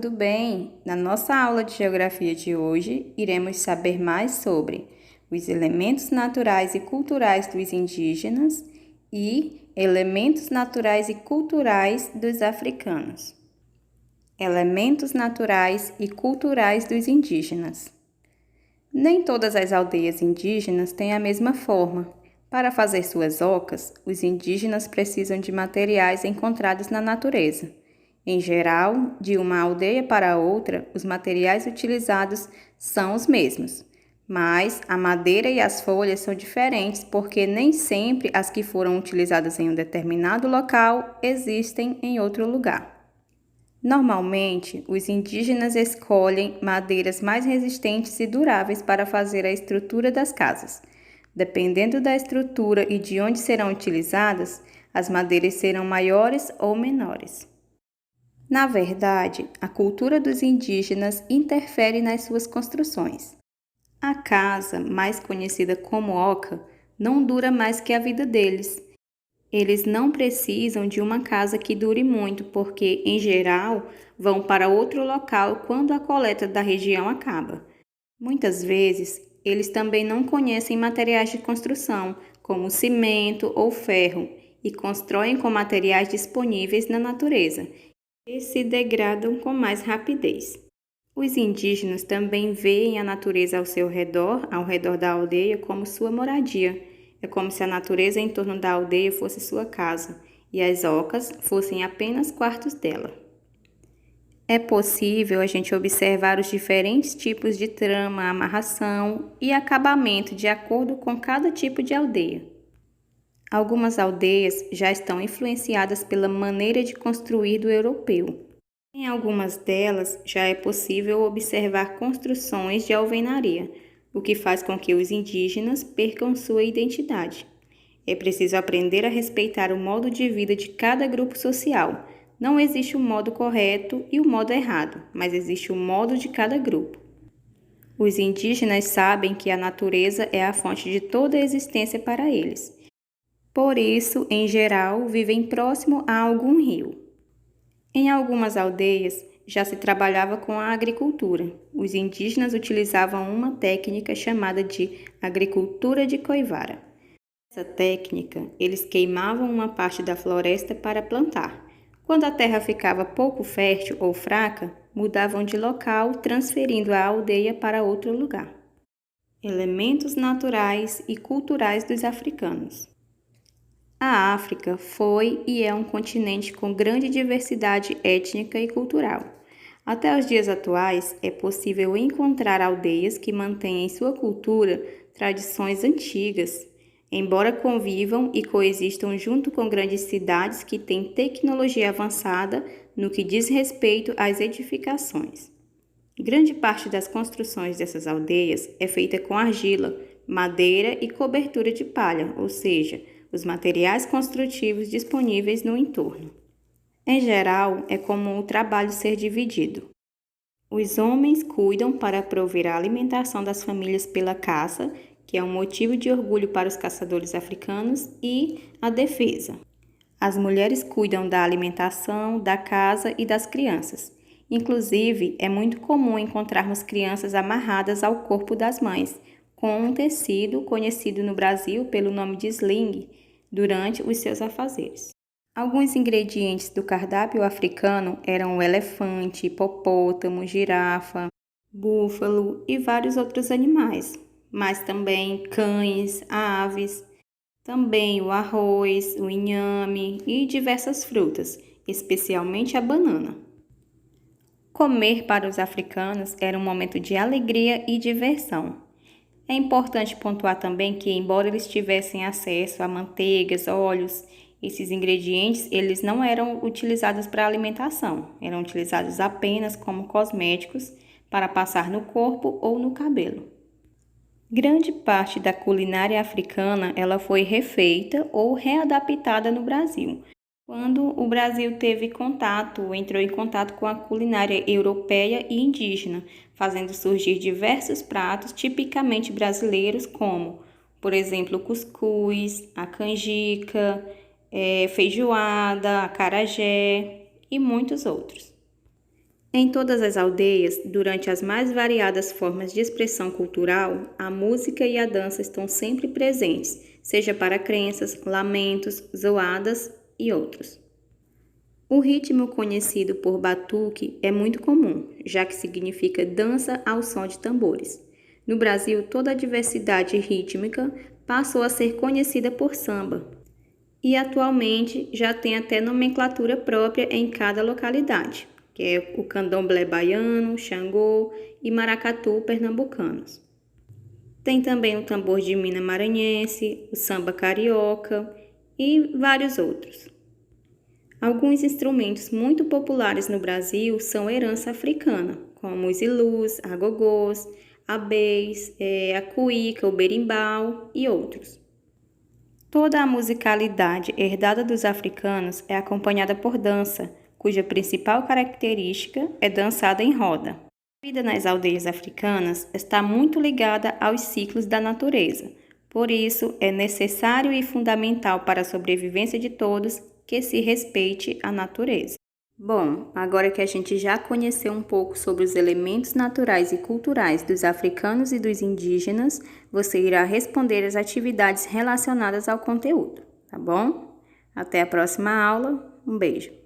tudo bem? Na nossa aula de geografia de hoje, iremos saber mais sobre os elementos naturais e culturais dos indígenas e elementos naturais e culturais dos africanos. Elementos naturais e culturais dos indígenas. Nem todas as aldeias indígenas têm a mesma forma. Para fazer suas ocas, os indígenas precisam de materiais encontrados na natureza. Em geral, de uma aldeia para outra, os materiais utilizados são os mesmos, mas a madeira e as folhas são diferentes porque nem sempre as que foram utilizadas em um determinado local existem em outro lugar. Normalmente, os indígenas escolhem madeiras mais resistentes e duráveis para fazer a estrutura das casas. Dependendo da estrutura e de onde serão utilizadas, as madeiras serão maiores ou menores. Na verdade, a cultura dos indígenas interfere nas suas construções. A casa, mais conhecida como oca, não dura mais que a vida deles. Eles não precisam de uma casa que dure muito, porque, em geral, vão para outro local quando a coleta da região acaba. Muitas vezes, eles também não conhecem materiais de construção, como cimento ou ferro, e constroem com materiais disponíveis na natureza, e se degradam com mais rapidez. Os indígenas também veem a natureza ao redor da aldeia, como sua moradia. É como se a natureza em torno da aldeia fosse sua casa e as ocas fossem apenas quartos dela. É possível a gente observar os diferentes tipos de trama, amarração e acabamento de acordo com cada tipo de aldeia. Algumas aldeias já estão influenciadas pela maneira de construir do europeu. Em algumas delas já é possível observar construções de alvenaria, o que faz com que os indígenas percam sua identidade. É preciso aprender a respeitar o modo de vida de cada grupo social. Não existe o modo correto e o modo errado, mas existe o modo de cada grupo. Os indígenas sabem que a natureza é a fonte de toda a existência para eles. Por isso, em geral, vivem próximo a algum rio. Em algumas aldeias, já se trabalhava com a agricultura. Os indígenas utilizavam uma técnica chamada de agricultura de coivara. Nessa técnica, eles queimavam uma parte da floresta para plantar. Quando a terra ficava pouco fértil ou fraca, mudavam de local, transferindo a aldeia para outro lugar. Elementos naturais e culturais dos africanos. A África foi e é um continente com grande diversidade étnica e cultural. Até os dias atuais, é possível encontrar aldeias que mantêm em sua cultura tradições antigas, embora convivam e coexistam junto com grandes cidades que têm tecnologia avançada no que diz respeito às edificações. Grande parte das construções dessas aldeias é feita com argila, madeira e cobertura de palha, ou seja, os materiais construtivos disponíveis no entorno. Em geral, é comum o trabalho ser dividido. Os homens cuidam para prover a alimentação das famílias pela caça, que é um motivo de orgulho para os caçadores africanos, e a defesa. As mulheres cuidam da alimentação, da casa e das crianças. Inclusive, é muito comum encontrarmos crianças amarradas ao corpo das mães, com um tecido conhecido no Brasil pelo nome de sling, durante os seus afazeres. Alguns ingredientes do cardápio africano eram o elefante, hipopótamo, girafa, búfalo e vários outros animais, mas também cães, aves, também o arroz, o inhame e diversas frutas, especialmente a banana. Comer para os africanos era um momento de alegria e diversão. É importante pontuar também que, embora eles tivessem acesso a manteigas, óleos, esses ingredientes eles não eram utilizados para alimentação, eram utilizados apenas como cosméticos para passar no corpo ou no cabelo. Grande parte da culinária africana ela foi refeita ou readaptada no Brasil, quando o Brasil entrou em contato com a culinária europeia e indígena, fazendo surgir diversos pratos tipicamente brasileiros, como, por exemplo, o cuscuz, a canjica, feijoada, acarajé e muitos outros. Em todas as aldeias, durante as mais variadas formas de expressão cultural, a música e a dança estão sempre presentes, seja para crenças, lamentos, zoadas e outros. O ritmo conhecido por batuque é muito comum, já que significa dança ao som de tambores. No Brasil, toda a diversidade rítmica passou a ser conhecida por samba, e atualmente já tem até nomenclatura própria em cada localidade, que é o candomblé baiano, xangô e maracatu pernambucanos. Tem também o tambor de Minas maranhense, o samba carioca e vários outros. Alguns instrumentos muito populares no Brasil são herança africana, como os ilus, agogôs, abês, a cuíca, o berimbau e outros. Toda a musicalidade herdada dos africanos é acompanhada por dança, cuja principal característica é dançada em roda. A vida nas aldeias africanas está muito ligada aos ciclos da natureza, por isso é necessário e fundamental para a sobrevivência de todos que se respeite a natureza. Bom, agora que a gente já conheceu um pouco sobre os elementos naturais e culturais dos africanos e dos indígenas, você irá responder as atividades relacionadas ao conteúdo, tá bom? Até a próxima aula, um beijo!